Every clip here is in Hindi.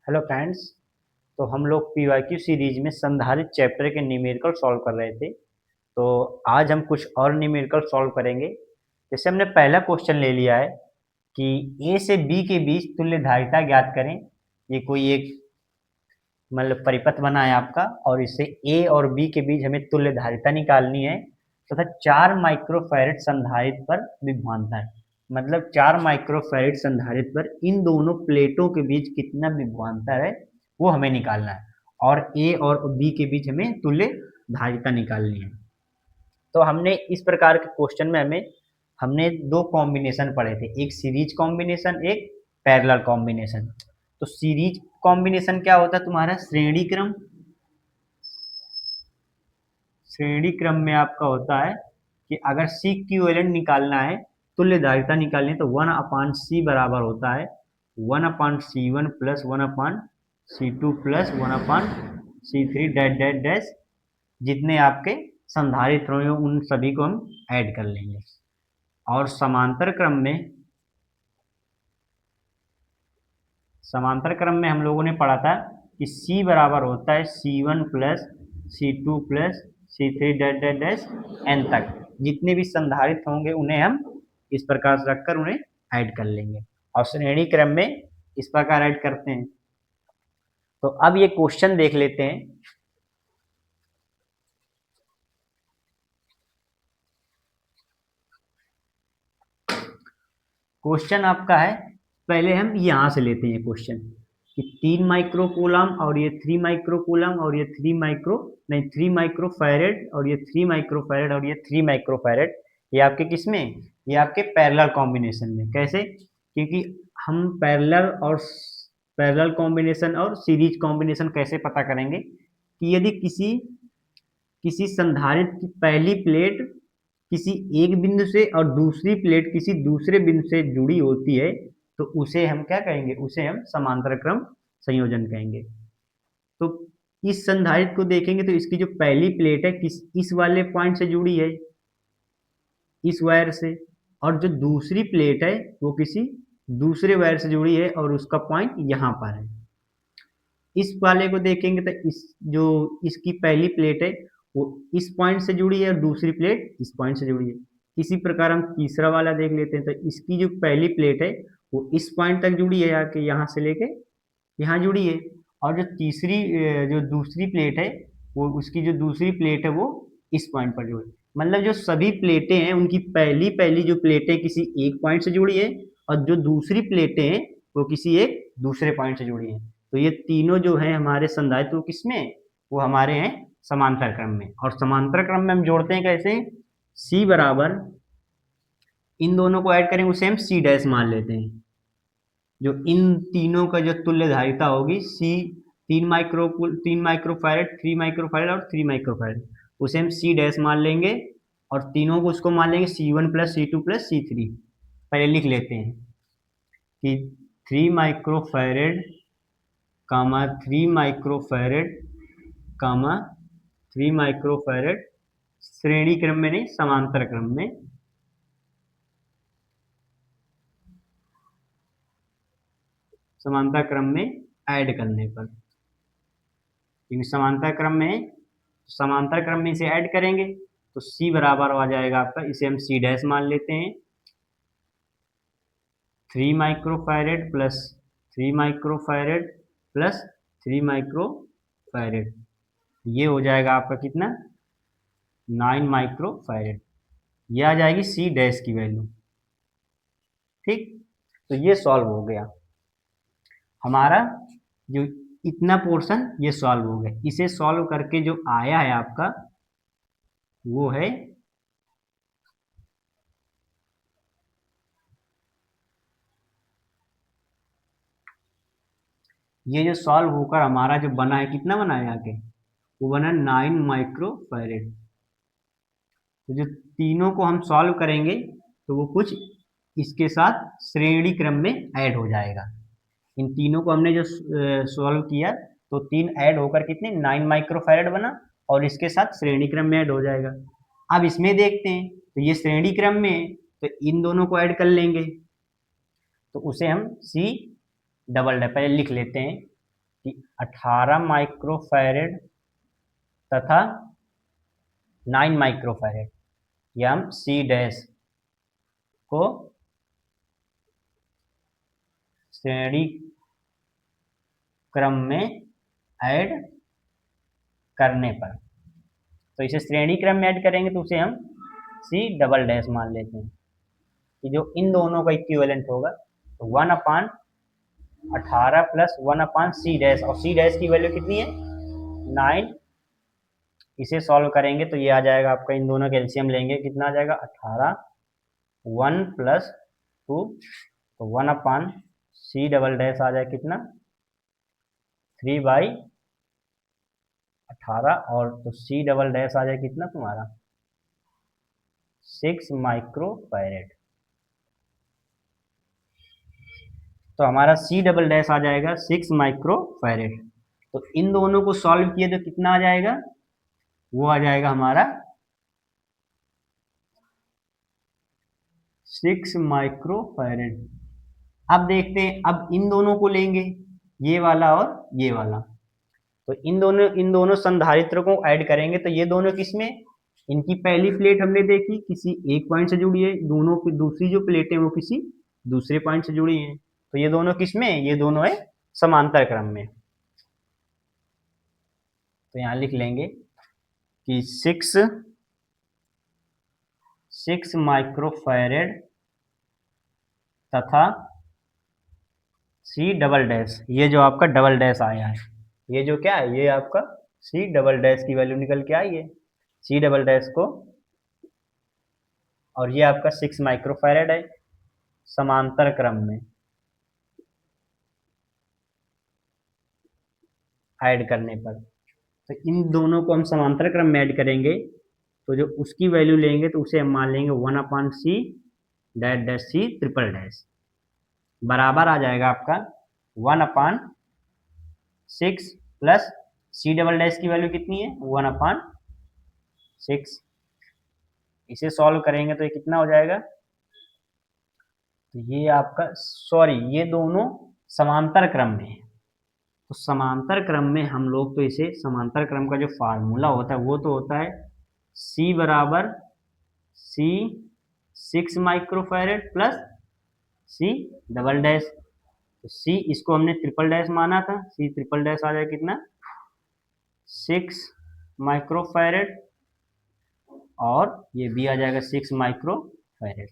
Hello friends. तो हम लोग पीवाईक्यू सीरीज में संधारित्र चैप्टर के न्यूमेरिकल सॉल्व कर रहे थे। तो आज हम कुछ और न्यूमेरिकल सॉल्व करेंगे। जैसे हमने पहला क्वेश्चन ले लिया है कि ए से बी के बीच तुल्य धारिता ज्ञात करें। ये कोई एक मतलब परिपथ बना है आपका, और इससे ए और बी के बीच हमें तुल्य धारिता निकालनी है तथा 4 माइक्रोफैरड संधारित्र पर विभवांतर है। मतलब 4 माइक्रोफैरड संधारित्र पर इन दोनों प्लेटों के बीच कितना विभवांतर है वो हमें निकालना है, और ए और बी के बीच हमें तुल्य धारिता निकालनी है। तो हमने इस प्रकार के क्वेश्चन में हमने दो कॉम्बिनेशन पढ़े थे, एक सीरीज कॉम्बिनेशन, एक पैरेलल कॉम्बिनेशन। तो सीरीज कॉम्बिनेशन क्या होता है तुम्हारा? श्रेणी क्रम में आपका होता है कि अगर सी इक्विवेलेंट निकालना है, तुल्य धारिता निकालनी है, तो 1/c बराबर होता है 1/c1 plus 1/c2 plus 1/c3 dash dash dash. जितने आपके संधारित्र होंगे उन सभी को हम ऐड कर लेंगे। और समांतर क्रम में हम लोगों ने पढ़ा था कि C बराबर होता है C1 plus C2 plus C3 dash dash dash n तक। जितने भी संधारित्र होंगे उन्हें हम इस प्रकार से रखकर उन्हें ऐड कर लेंगे, और श्रेणी क्रम में इस प्रकार ऐड करते हैं। तो अब ये क्वेश्चन देख लेते हैं। क्वेश्चन आपका है, पहले हम यहां से लेते हैं क्वेश्चन कि 3 माइक्रोकूलम और ये 3 माइक्रोकूलम और ये 3 माइक्रोफैरेड और ये 3 माइक्रोफैरेड और ये 3 माइक्रोफैरेड। ये आपके किस में? ये आपके पैरेलल कॉम्बिनेशन में। कैसे? क्योंकि हम पैरेलल कॉम्बिनेशन और सीरीज कॉम्बिनेशन कैसे पता करेंगे कि यदि किसी किसी संधारित्र की पहली प्लेट किसी एक बिंदु से और दूसरी प्लेट किसी दूसरे बिंदु से जुड़ी होती है, तो उसे हम क्या कहेंगे? उसे हम समांतर क्रम संयोजन कहेंगे। तो इस संधारित्र को देखेंगे तो इसकी जो पहली प्लेट है इस वाले पॉइंट से जुड़ी है, इस वायर से, और जो दूसरी प्लेट है वो किसी दूसरे वायर से जुड़ी है और उसका पॉइंट यहाँ पर है। इस वाले को देखेंगे तो इसकी पहली प्लेट है वो इस पॉइंट से जुड़ी है और दूसरी प्लेट इस पॉइंट से जुड़ी है। इसी प्रकार हम तीसरा वाला देख लेते हैं, तो इसकी जो पहली प्लेट है वो इस पॉइंट तक जुड़ी है, आके यहाँ से लेके यहाँ जुड़ी है। और जो दूसरी प्लेट है वो उसकी जो दूसरी प्लेट है वो इस पॉइंट पर जुड़ी है। मतलब जो सभी प्लेटें हैं उनकी पहली पहली जो प्लेटें किसी एक पॉइंट से जुड़ी है, और जो दूसरी प्लेटें हैं वो किसी एक दूसरे पॉइंट से जुड़ी हैं। तो ये तीनों जो है हमारे संधारित्र किसमें? वो हमारे हैं समांतर क्रम में। और समांतर क्रम में हम जोड़ते हैं कैसे? C बराबर, इन दोनों को ऐड करेंगे उसे हम C डैश मान लेते हैं। जो इन तीनों का जो तुल्य धारिता होगी C, 3 माइक्रोफैरेड, 3 माइक्रोफैरेड और 3 माइक्रोफैरेड, उसे हम C डैश मान लेंगे। और तीनों को उसको मान लेंगे C1 plus C2 plus C3। पहले लिख लेते हैं कि 3 माइक्रोफैरेड कामा 3 माइक्रोफैरेड कामा 3 माइक्रोफैरेड श्रेणी क्रम में नहीं, समांतर क्रम में। समांतर क्रम में ऐड करने पर, क्योंकि समांतर क्रम में इसे ऐड करेंगे तो C बराबर आ जाएगा आपका, इसे हम C डैश मान लेते हैं 3 microfarad plus 3 microfarad plus 3 microfarad. ये हो जाएगा आपका कितना? 9 माइक्रोफैरेड। ये आ जाएगी C डैश की वैल्यू। ठीक, तो ये सॉल्व हो गया हमारा। जो इतना पोर्शन ये सॉल्व हो गया। इसे सॉल्व करके जो आया है आपका वो है ये जो सॉल्व होकर हमारा जो बना है, कितना बना है आके? वो बना 9 माइक्रोफैरेड। तो जो तीनों को हम सॉल्व करेंगे तो वो कुछ इसके साथ श्रेणी क्रम में ऐड हो जाएगा। इन तीनों को हमने जो सॉल्व किया तो 3 ऐड होकर कितने 9 माइक्रोफैरेड बना, और इसके साथ श्रेणी क्रम में ऐड हो जाएगा। अब इसमें देखते हैं तो ये श्रेणी क्रम में है, तो इन दोनों को ऐड कर लेंगे, तो उसे हम C डबल डैश पहले लिख लेते हैं कि 18 माइक्रोफैरेड तथा 9 माइक्रोफैरेड, या हम सी डैश को श्रेणी क्रम में ऐड करने पर, तो इसे श्रेणी क्रम में ऐड करेंगे तो उसे हम सी डबल डैश मान लेते हैं कि जो इन दोनों का इक्विवेलेंट होगा। तो 1/18 प्लस 1/सी डैश, और सी डैश की वैल्यू कितनी है 9। इसे सॉल्व करेंगे तो ये आ जाएगा आपका, इन दोनों का एलसीएम लेंगे कितना आ जाएगा 18, 1 प्लस 2, तो 1/सी डबल डैश आ जाए कितना 3/18, और तो सी डबल डैश आ जाए कितना तुम्हारा 6 माइक्रोफैरेड। तो हमारा सी डबल डैश आ जाएगा 6 माइक्रोफैरेड। तो इन दोनों को सॉल्व किए तो कितना आ जाएगा, वो आ जाएगा हमारा 6 माइक्रोफैरेड। अब देखते हैं, अब इन दोनों को लेंगे, ये वाला और ये वाला, तो इन दोनों संधारित्र को ऐड करेंगे तो ये दोनों किसमें, इनकी पहली प्लेट हमने देखी किसी एक पॉइंट से जुड़ी है, दोनों की दूसरी जो प्लेट है वो किसी दूसरे पॉइंट से जुड़ी है, तो ये दोनों किसमें, ये दोनों है समांतर क्रम में। तो यहां लिख लेंगे कि 6 माइक्रोफैरेड तथा सी डबल डैश, ये जो आपका डबल डैश आया है, ये जो क्या है, ये आपका सी डबल डैश की वैल्यू निकल के आई है, सी डबल डैश को, और ये आपका 6 माइक्रोफैरेड है समांतर क्रम में ऐड करने पर। तो इन दोनों को हम समांतर क्रम में ऐड करेंगे तो जो उसकी वैल्यू लेंगे तो उसे हम मान लेंगे 1/सी dash dash c triple dash बराबर आ जाएगा आपका 1/6 प्लस सी डबल डैश की वैल्यू कितनी है 1/6। इसे सॉल्व करेंगे तो ये कितना हो जाएगा, तो ये आपका, सॉरी ये दोनों समांतर क्रम में है, तो समांतर क्रम में हम लोग तो इसे, समांतर क्रम का जो फार्मूला होता है वो तो होता है C बराबर C 6 microfarad plus C double dash, तो C इसको हमने ट्रिपल डैश माना था, C ट्रिपल डैश आ जाए कितना 6 माइक्रोफैरेड, और ये भी आ जाएगा 6 माइक्रोफैरेड,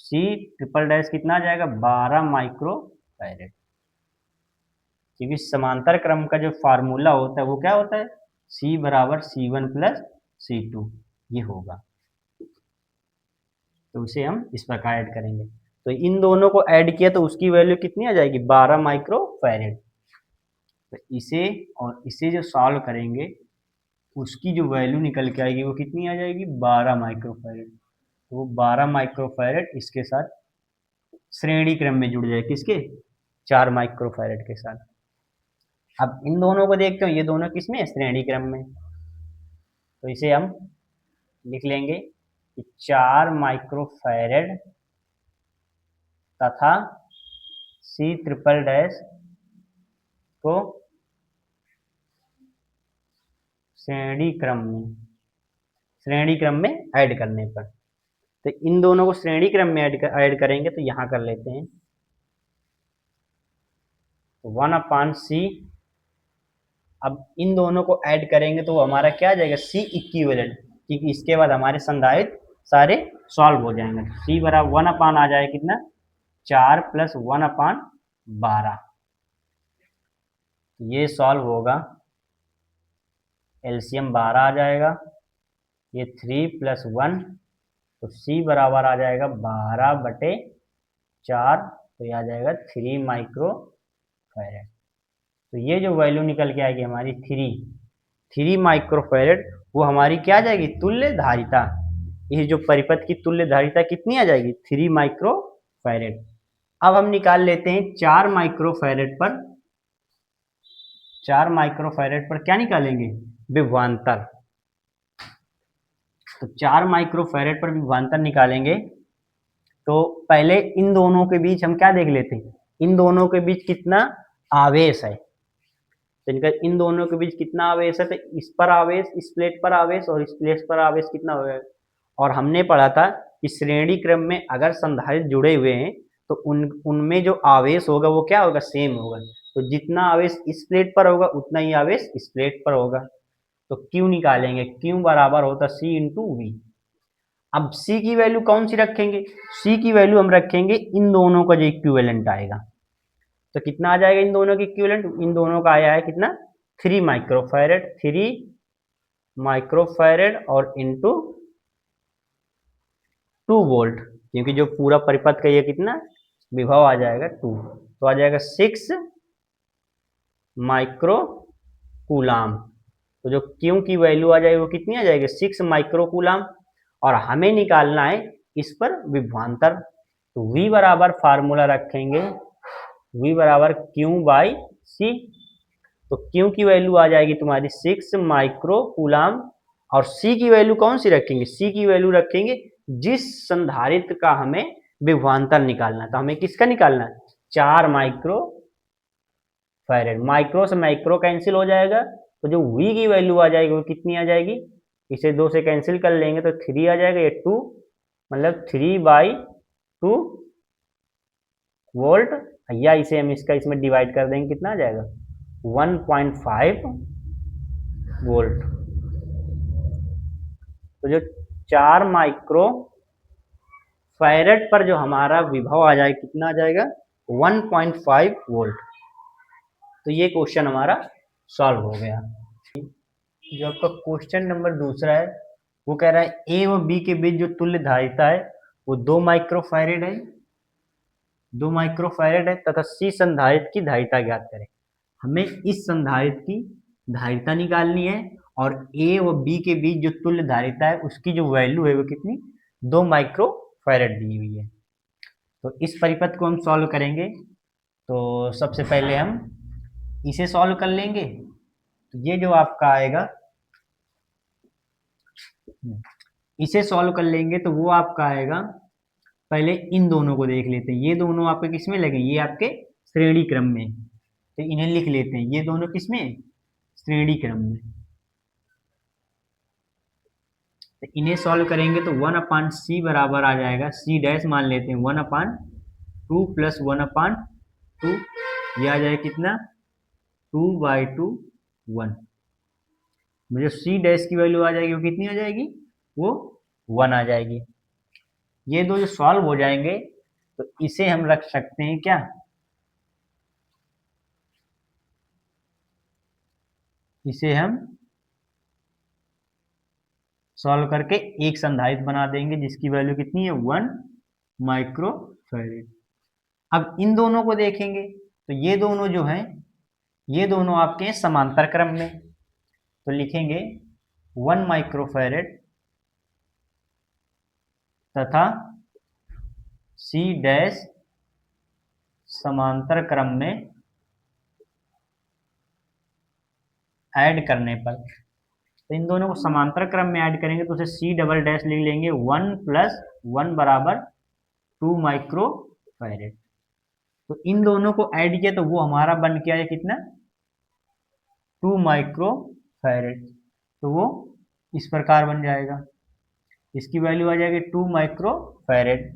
C ट्रिपल डैश कितना आ जाएगा 12 माइक्रोफैरेड। क्योंकि समांतर क्रम का जो फार्मूला होता है वो क्या होता है, C बराबर C1 प्लस C2 ये होगा, तो उसे हम इस प्रकार ऐड करेंगे। तो इन दोनों को ऐड किया तो उसकी वैल्यू कितनी आ जाएगी 12 माइक्रोफैरेड। तो इसे और इसे जो सॉल्व करेंगे उसकी जो वैल्यू निकल के आएगी वो कितनी आ जाएगी 12 माइक्रोफैरेड। तो वो 12 माइक्रोफैरेड इसके साथ श्रेणी क्रम में जुड़ जाए, किसके 4 माइक्रोफैरेड के साथ। अब इन दोनों को देखते हो, ये दोनों किसमें है श्रेणी क्रम में, तो इसे हम लिख लेंगे कि 4 माइक्रोफैरेड तथा C ट्रिपल डैश को श्रेणी क्रम में ऐड करने पर, तो इन दोनों को श्रेणी क्रम में ऐड करेंगे तो यहां कर लेते हैं, तो 1/C, अब इन दोनों को ऐड करेंगे तो हमारा क्या आ जाएगा C इक्विवेलेंट, क्योंकि इसके बाद हमारे संधारित्र सारे सॉल्व हो जाएंगे। C बराबर 1/, आ जाए कितना 4 प्लस 1/12, ये सॉल्व होगा, एलसीएम 12 आ जाएगा, ये 3 प्लस 1, तो C बराबर आ जाएगा 12/4, तो ये आ जाएगा 3 माइक्रोफैरेड। तो ये जो वैल्यू निकल के आएगी हमारी 3 माइक्रोफैरेड, वो हमारी क्या आ जाएगी तुल्य धारिता, ये जो परिपथ की तुल्य धारिता कितनी आ जाएगी 3 माइक्रोफैरेड। अब हम निकाल लेते हैं 4 माइक्रोफैरेड पर क्या निकालेंगे विभवांतर। तो 4 माइक्रोफैरेड पर विभवांतर निकालेंगे तो पहले इन दोनों के बीच हम क्या देख लेते हैं, इन दोनों के बीच कितना आवेश है, तो इनका इन दोनों के बीच कितना आवेश है, तो इस पर आवेश, इस प्लेट पर आवेश और इस प्लेट पर आवेश कितना होगा। और हमने पढ़ा था कि श्रेणी क्रम में अगर संधारित्र जुड़े हुए हैं तो उनमें जो आवेश होगा वो क्या होगा, सेम होगा। तो जितना आवेश इस प्लेट पर होगा उतना ही आवेश इस प्लेट पर होगा। तो Q निकालेंगे, Q बराबर होता C इंटू वी। अब C की वैल्यू कौन सी रखेंगे, C की वैल्यू हम रखेंगे इन दोनों का जो इक्विवेलेंट आएगा। तो कितना आ जाएगा इन दोनों की इक्विवेलेंट, इन दोनों का आया है कितना 3 माइक्रोफैरेड, 3 माइक्रोफैरेड और इंटू 2 वोल्ट, क्योंकि जो पूरा परिपथ का ये कितना विभव आ जाएगा 2, तो आ जाएगा 6 माइक्रो कूलाम। तो जो Q की वैल्यू आ जाएगी वो कितनी आ जाएगी 6 माइक्रो कूलाम। और हमें निकालना है इस पर विभवांतर। तो V बराबर फार्मूला रखेंगे, V बराबर Q बाई C। तो Q की वैल्यू आ जाएगी तुम्हारी 6 माइक्रो कूलाम और C की वैल्यू कौन सी रखेंगे, C की वैल्यू रखेंगे जिस संधारित्र का हमें विभवांतर निकालना है। तो हमें किसका निकालना है, 4 माइक्रो फैरेड। माइक्रो से माइक्रो कैंसिल हो जाएगा, तो जो V की वैल्यू आ जाएगी वो कितनी आ जाएगी, इसे 2 से कैंसिल कर लेंगे तो 3 आ जाएगा, ये 2 मतलब 3/2 वोल्ट, या इसे हम इसमें डिवाइड कर देंगे, कितना आ जाएगा 1.5 वोल्ट। तो जो 4 माइक्रो फैरेड पर जो हमारा विभव आ जाएगा कितना आ जाएगा 1.5 वोल्ट। तो ये क्वेश्चन हमारा सॉल्व हो गया। जो आपका क्वेश्चन नंबर दूसरा है वो कह रहा है ए व बी के बीच जो तुल्य धारिता है वो 2 माइक्रोफैरेड है, 2 माइक्रोफैरेड है तथा सी संधारित्र की धारिता ज्ञात करें। हमें इस संधारित्र की धारिता निकालनी है और ए व बी के बीच जो तुल्य धारिता है उसकी जो वैल्यू है वो कितनी 2 माइक्रोफैरेड दी हुई है। तो इस परिपथ को हम सॉल्व करेंगे। तो सबसे पहले हम इसे सॉल्व कर लेंगे। तो ये जो आपका आएगा इसे सॉल्व कर लेंगे तो वो आपका आएगा, पहले इन दोनों को देख लेते हैं। ये दोनों आपके किस में लगे, ये आपके श्रेणी क्रम में, तो इन्हें लिख लेते हैं। ये दोनों किस में, श्रेणी क्रम में। तो इन्हें सॉल्व करेंगे तो 1/c बराबर आ जाएगा, c डैश मान लेते हैं 1/2 प्लस 1/2, ये आ जाएगा कितना 2/2 1। मुझे c डैश की वैल्यू आ जाएगी वो कितनी आ जाएगी, वो 1 आ जाएगी। ये दो जो सॉल्व हो जाएंगे तो इसे हम रख सकते हैं क्या, इसे हम सॉल्व करके एक संधारित्र बना देंगे जिसकी वैल्यू कितनी है 1 माइक्रोफैरेड। अब इन दोनों को देखेंगे तो ये दोनों जो हैं ये दोनों आपके समांतर क्रम में, तो लिखेंगे 1 माइक्रोफैरेड तथा C डैश समांतर क्रम में ऐड करने पर, तो इन दोनों को समांतर क्रम में ऐड करेंगे तो उसे C डबल डैश लिख लेंगे 1 + 1 बराबर 2 माइक्रोफैरेड। तो इन दोनों को ऐड किया तो वो हमारा बन के आया कितना 2 माइक्रोफैरेड। तो वो इस प्रकार बन जाएगा, इसकी वैल्यू आ जाएगी 2 माइक्रोफैरेड।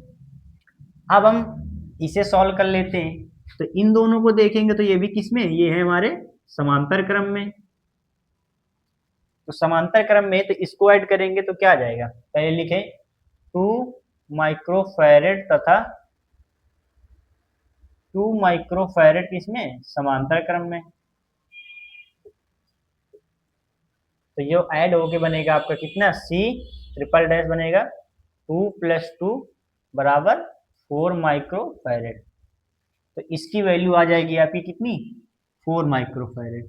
अब हम इसे सॉल्व कर लेते हैं। तो इन दोनों को देखेंगे तो ये भी किसमें, ये है हमारे समांतर क्रम में। तो समांतर क्रम में तो इसको ऐड करेंगे तो क्या आ जाएगा, पहले लिखें 2 माइक्रोफैरेड तथा 2 माइक्रोफैरेड किसमें, समांतर क्रम में। तो ये ऐड होके बनेगा आपका कितना C ट्रिपल डैश बनेगा 2 + 2 बराबर 4 माइक्रोफैरेड। तो इसकी वैल्यू आ जाएगी आपकी कितनी 4 माइक्रोफैरेड।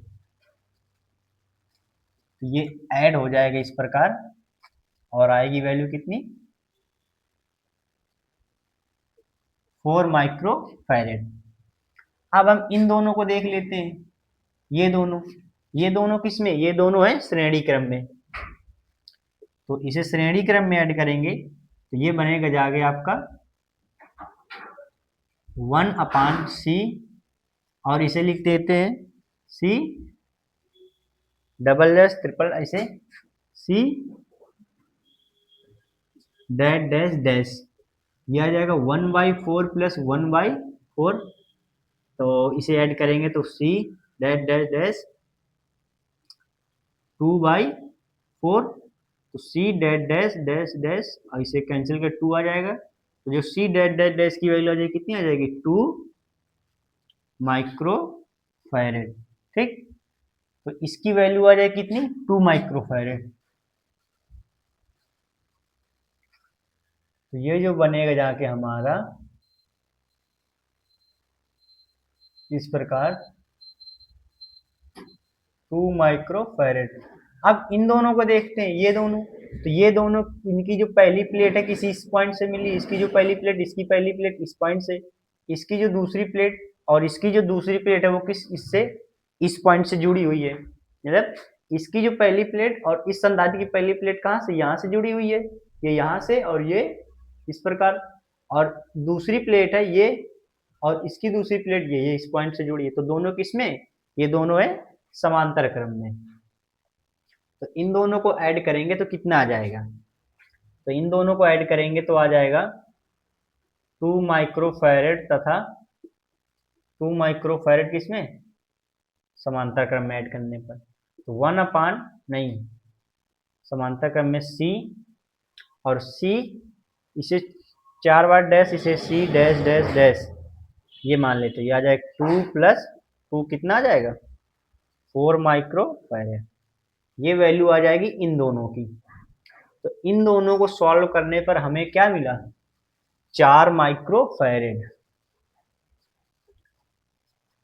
तो ये ऐड हो जाएगा इस प्रकार और आएगी वैल्यू कितनी 4 माइक्रोफैरेड। अब हम इन दोनों को देख लेते हैं। ये दोनों किसमें, ये दोनों है श्रेणी क्रम में। तो इसे श्रेणी क्रम में ऐड करेंगे तो ये बनेगा जाके आपका 1/c और इसे लिख देते हैं C डबल डैश ट्रिपल ऐसे सी डैश डैश डैश, ये आ जाएगा 1/4 प्लस 1/4, तो इसे ऐड करेंगे तो सी डैश डैश डैश 2/4, तो C dash dash dash dash और इसे कैंसिल कर 2 आ जाएगा, तो जो सी डैश डैश डैश की वैल्यू आ जाएगी कितनी आ जाएगी 2 माइक्रो फैरेड। ठीक, तो इसकी वैल्यू आ जाएगी कितनी 2 माइक्रो फैरेड। तो ये जो बनेगा जाके हमारा इस प्रकार 2 माइक्रो फैरेड। अब इन दोनों को देखते हैं, ये दोनों, तो ये दोनों, इनकी जो पहली प्लेट है किसी इस पॉइंट से मिली, इसकी जो पहली प्लेट, इसकी पहली प्लेट इस पॉइंट से, इसकी जो दूसरी प्लेट और इसकी जो दूसरी प्लेट है वो किस इससे इस पॉइंट से जुड़ी हुई है। मतलब इसकी जो पहली प्लेट और इस संधारित्र की पहली प्लेट कहाँ से, यहाँ से जुड़ी हुई है, ये यहाँ से और ये इस प्रकार, और दूसरी प्लेट है ये और इसकी दूसरी प्लेट ये इस पॉइंट से जुड़ी है, तो दोनों किसमें, ये दोनों है समांतर क्रम में। तो इन दोनों को ऐड करेंगे तो कितना आ जाएगा, तो इन दोनों को ऐड करेंगे तो आ जाएगा 2 माइक्रो फैरेड तथा 2 माइक्रो फैरेड किसमें, समांतर क्रम में ऐड करने पर, तो 1 नहीं, समांतर क्रम में सी और सी, इसे 4 बार डैश, इसे सी डैश डैश डैश ये मान लेते, ये आ जाएगा 2 प्लस 2 कितना आ जाएगा 4 माइक्रो फैरेड, ये वैल्यू आ जाएगी इन दोनों की। तो इन दोनों को सॉल्व करने पर हमें क्या मिला 4 माइक्रो फैरेड।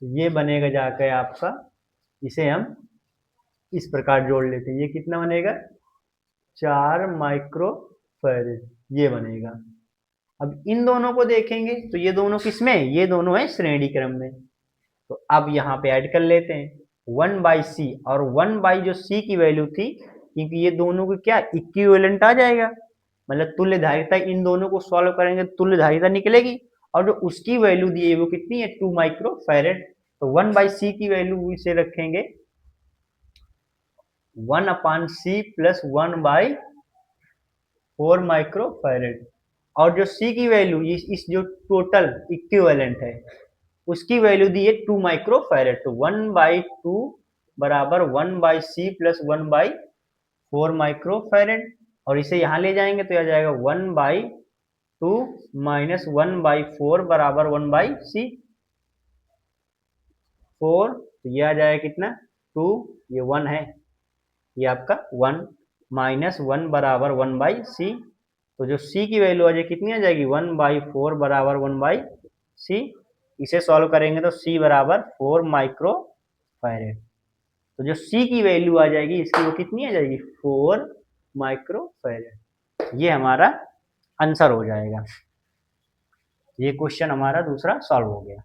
तो ये बनेगा जाकर आपका, इसे हम इस प्रकार जोड़ लेते हैं, ये कितना बनेगा 4 माइक्रो फैरेड, ये बनेगा। अब इन दोनों को देखेंगे तो ये दोनों किसमें, ये दोनों है श्रेणी क्रम में, तो अब यहाँ पे ऐड कर लेते हैं 1/c और 1 जो c की वैल्यू थी, क्योंकि ये दोनों को क्या इक्विवेलेंट आ जाएगा, मतलब तुल्य धारिता, इन दोनों को सॉल्व करेंगे तुल्य धारिता निकलेगी, और जो उसकी वैल्यू दी है वो कितनी है 2 माइक्रो फैरेड, तो 1/c की वैल्यू इसे रखेंगे 1/c प्लस 1/4 माइक्रो फैरेड, और जो c की वैल्यू इस जो टोटल इक्विवेलेंट है उसकी वैल्यू दी है 2 माइक्रो फैरेड, तो 1/2 बराबर 1/c प्लस 1/4 माइक्रो फैरेड, और इसे यहाँ ले जाएंगे तो आ जाएगा 1/2 माइनस 1/4 बराबर 1/c 4, तो ये आ जाएगा कितना 2, ये 1 है, ये आपका 1 माइनस 1 बराबर 1/c, तो जो c की वैल्यू आ जाएगी कितनी आ जाएगी 1/4 बराबर 1/c, इसे सॉल्व करेंगे तो c बराबर 4 माइक्रो फैरेड, तो जो c की वैल्यू आ जाएगी इसकी वो कितनी आ जाएगी 4 माइक्रो फैरेड, ये हमारा आंसर हो जाएगा। ये क्वेश्चन हमारा दूसरा सॉल्व हो गया।